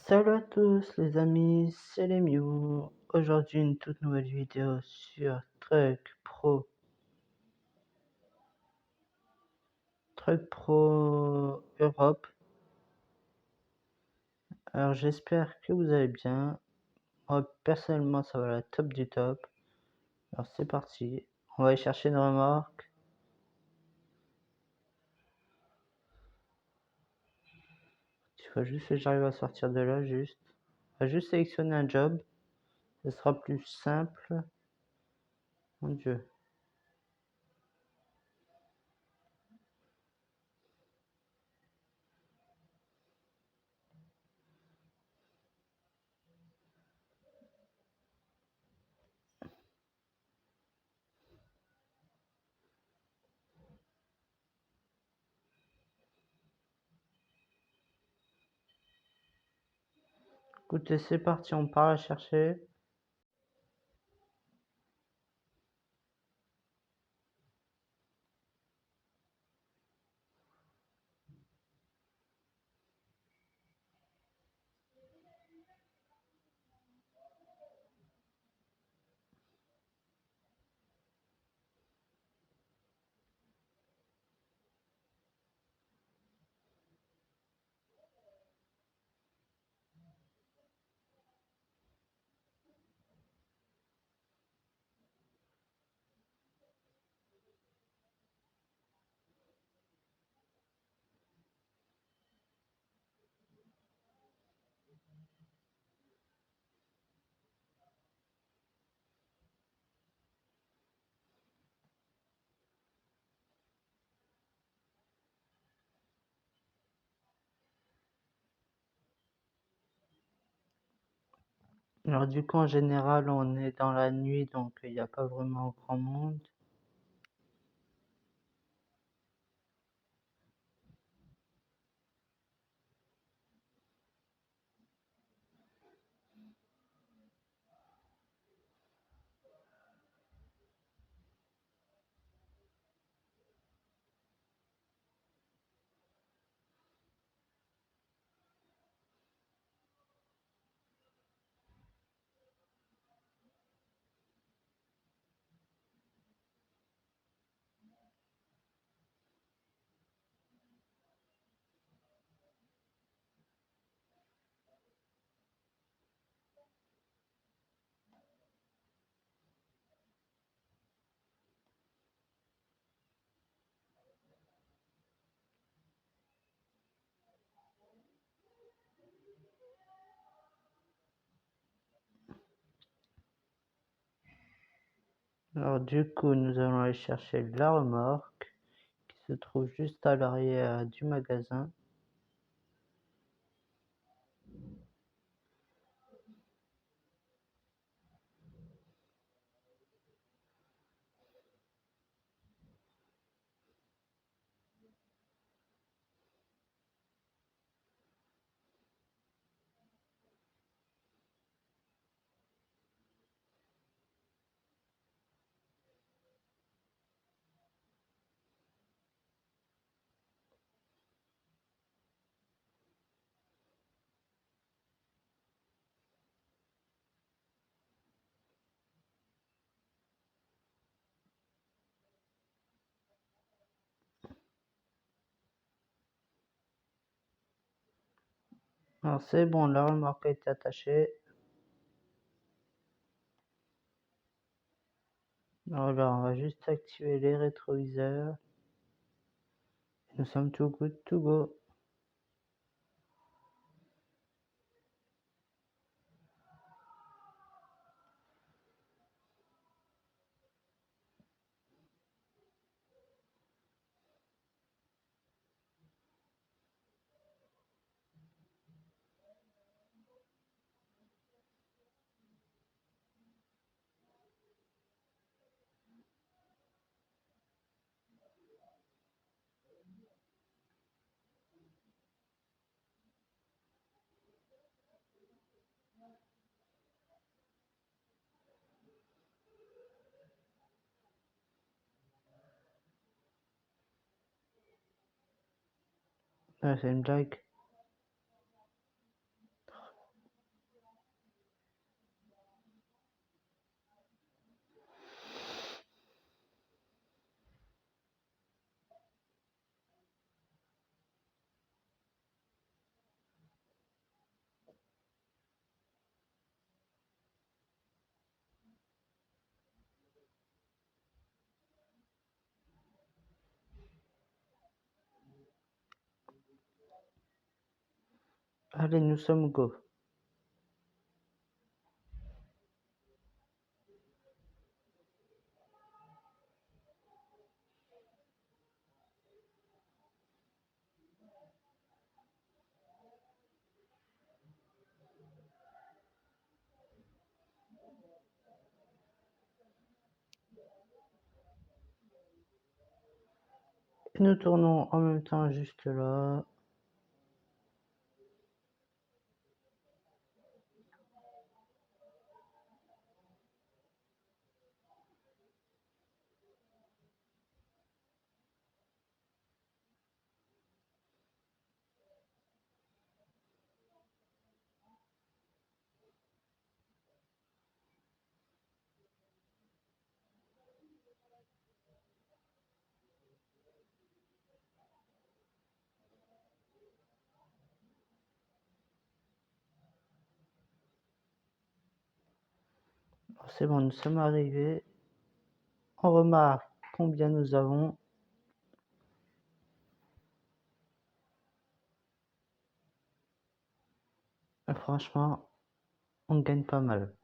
Salut à tous les amis, c'est les Mew. Aujourd'hui une toute nouvelle vidéo sur Truck Pro Europe. Alors j'espère que vous allez bien. Moi personnellement ça va la top du top. Alors c'est parti, on va aller chercher une remorque. Il faut juste que j'arrive à sortir de là juste. On va juste sélectionner un job, ce sera plus simple. Mon dieu. Écoutez, c'est parti, on part la chercher. Alors du coup en général on est dans la nuit donc il n'y a pas vraiment grand monde. Alors du coup, nous allons aller chercher la remorque qui se trouve juste à l'arrière du magasin. Alors c'est bon, la remorque a été attachée. Alors là, on va juste activer les rétroviseurs. Nous sommes tout good to go. Ah, c'est une blague. Allez, nous sommes go. Et nous tournons en même temps juste là. C'est bon, nous sommes arrivés. On remarque combien nous avons. Et franchement, on gagne pas mal.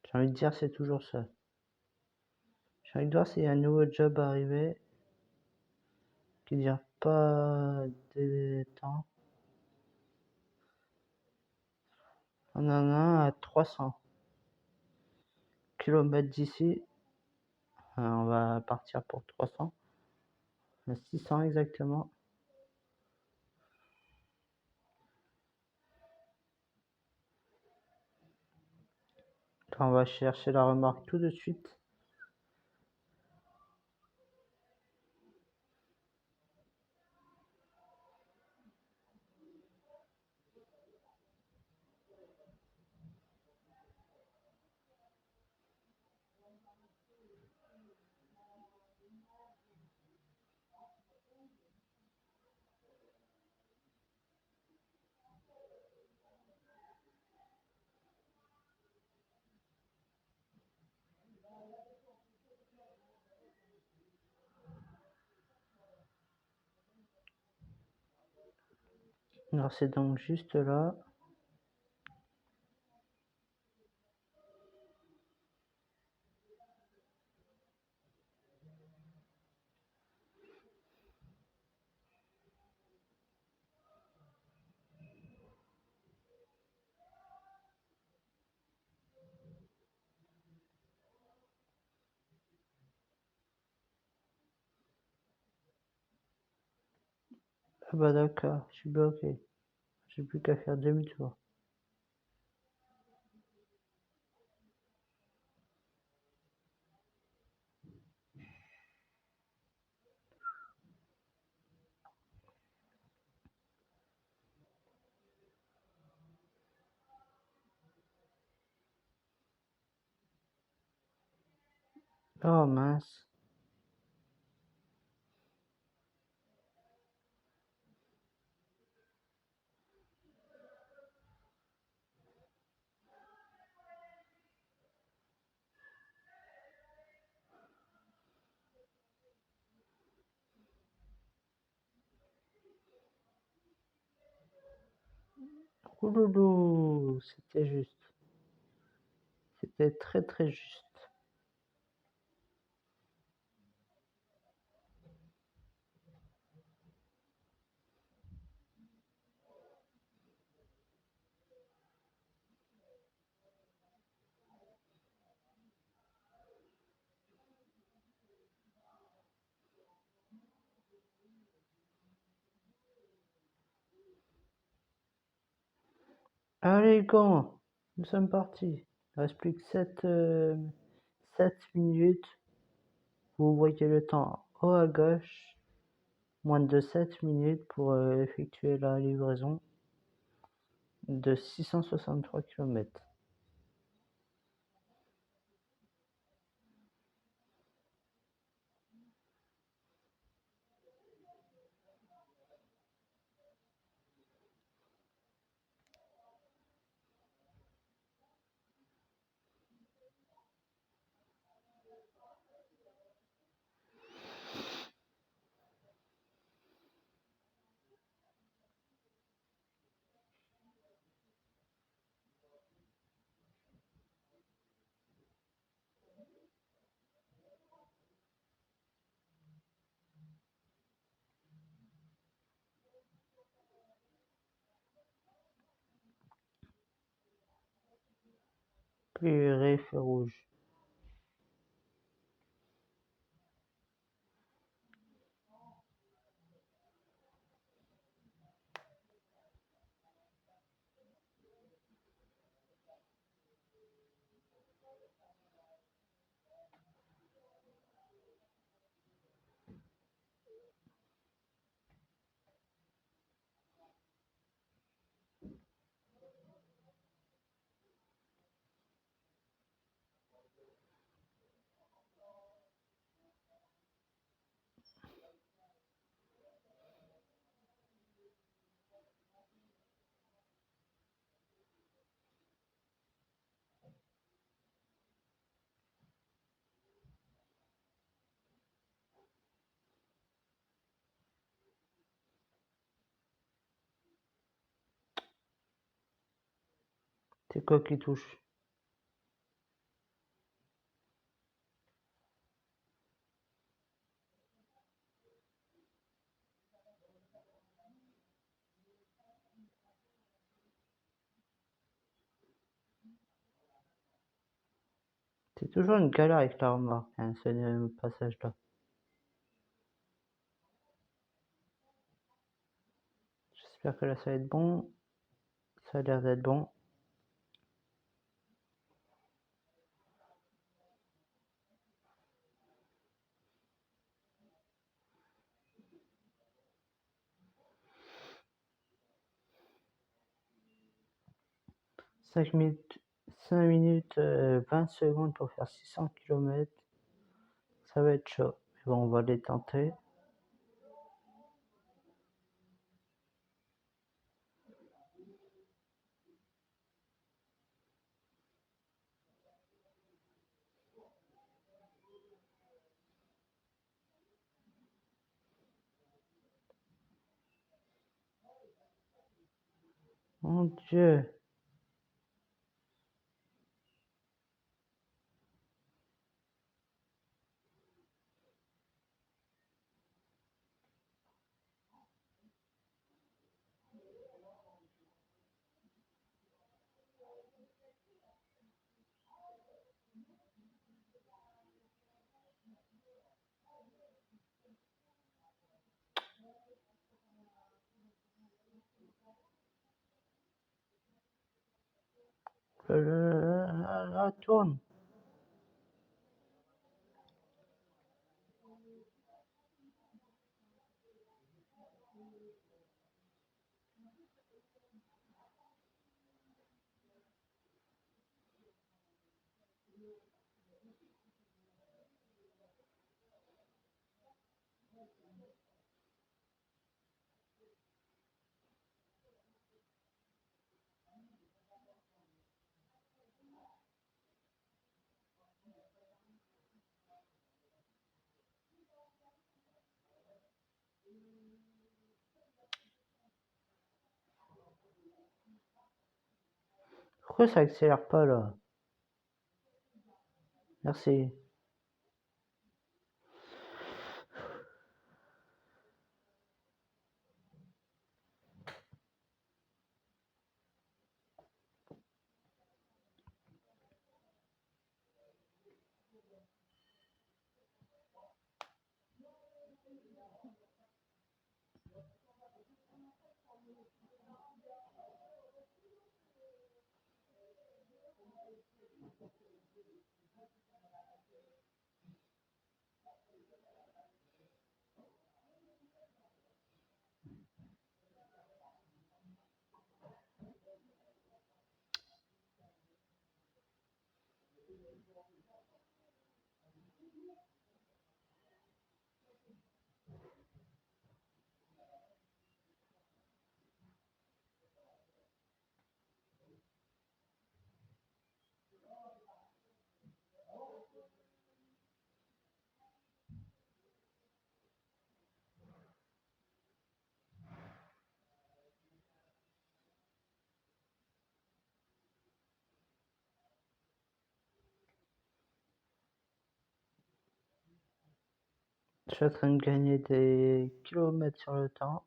J'ai envie de dire, c'est toujours ça. J'ai envie de voir s'il y a un nouveau job arrivé qui dure pas de temps. On en a un à 300 km d'ici. On va partir pour 300. 600 exactement. On va chercher la remarque tout de suite. Alors c'est donc juste là. Ah bah d'accord, je suis bloqué. J'ai plus qu'à faire demi-tour. Oh mince. Ouloulou, c'était juste. C'était très très juste. Allez, go! Nous sommes partis. Il ne reste plus que 7 minutes. Vous voyez le temps haut à gauche. Moins de 7 minutes pour effectuer la livraison de 663 km. Accélérer, feu rouge. C'est quoi qui touche? C'est toujours une galère avec la remarque, hein, ce passage-là. J'espère que là ça va être bon. Ça a l'air d'être bon. Cinq minutes 20 secondes pour faire 600 km. Ça va être chaud. Mais bon, on va les tenter. Mon Dieu. Tourne. Pourquoi ça accélère pas là? Merci. Je suis en train de gagner des kilomètres sur le temps.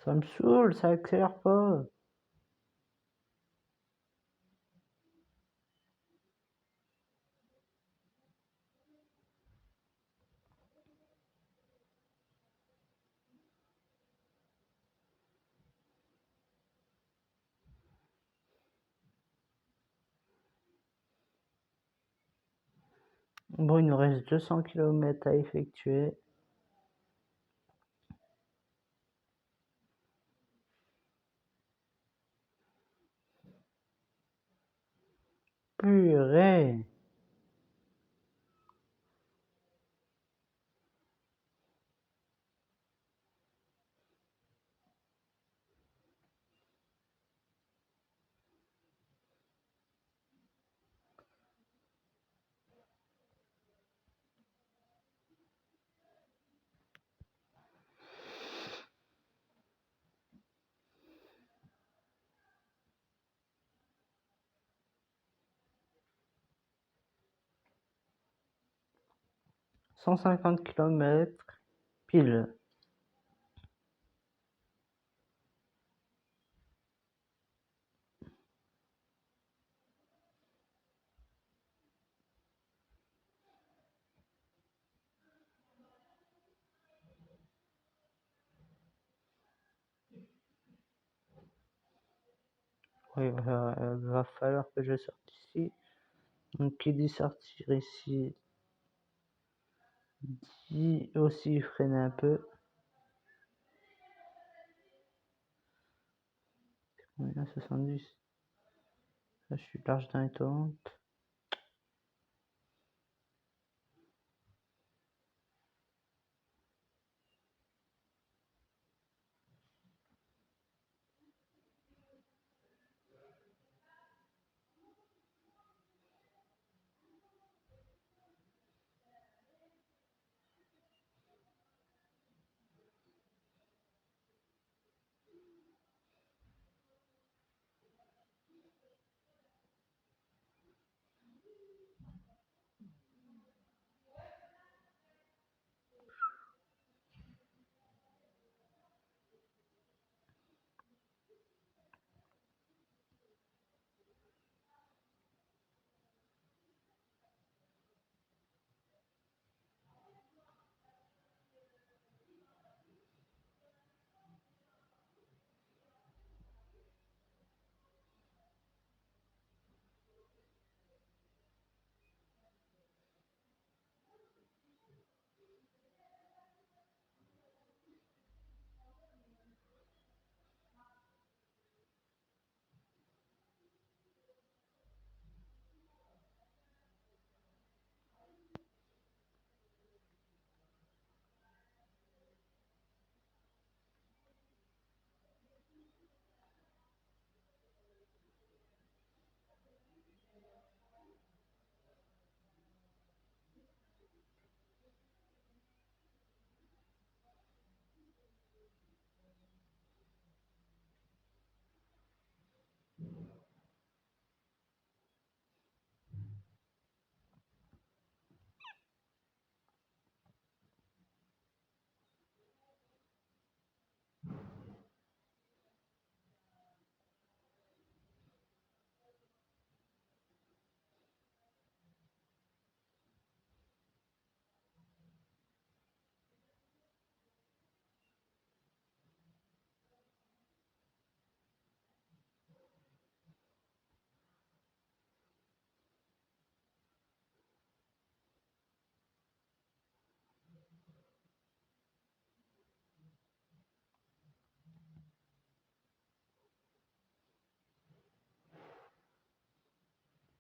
Ça me saoule, ça accélère pas. Bon, il nous reste 200 km à effectuer. Purée. « 150 km pile. Oui, va falloir que je sorte ici. Donc, qui dit sortir ici, dit aussi freiner un peu. Combien 70. Là, je suis large d'un étonnante.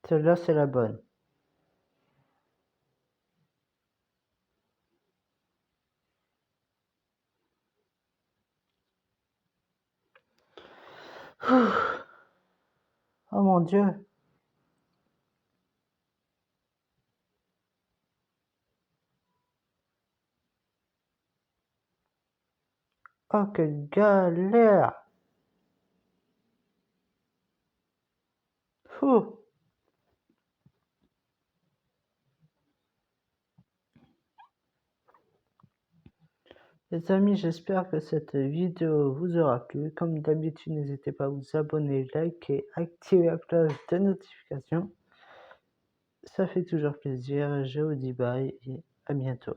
Celle-là, c'est la bonne. Oh mon Dieu. Oh, quelle galère. Fou. Les amis, j'espère que cette vidéo vous aura plu. Comme d'habitude, n'hésitez pas à vous abonner, liker, activer la cloche de notification. Ça fait toujours plaisir. Je vous dis bye et à bientôt.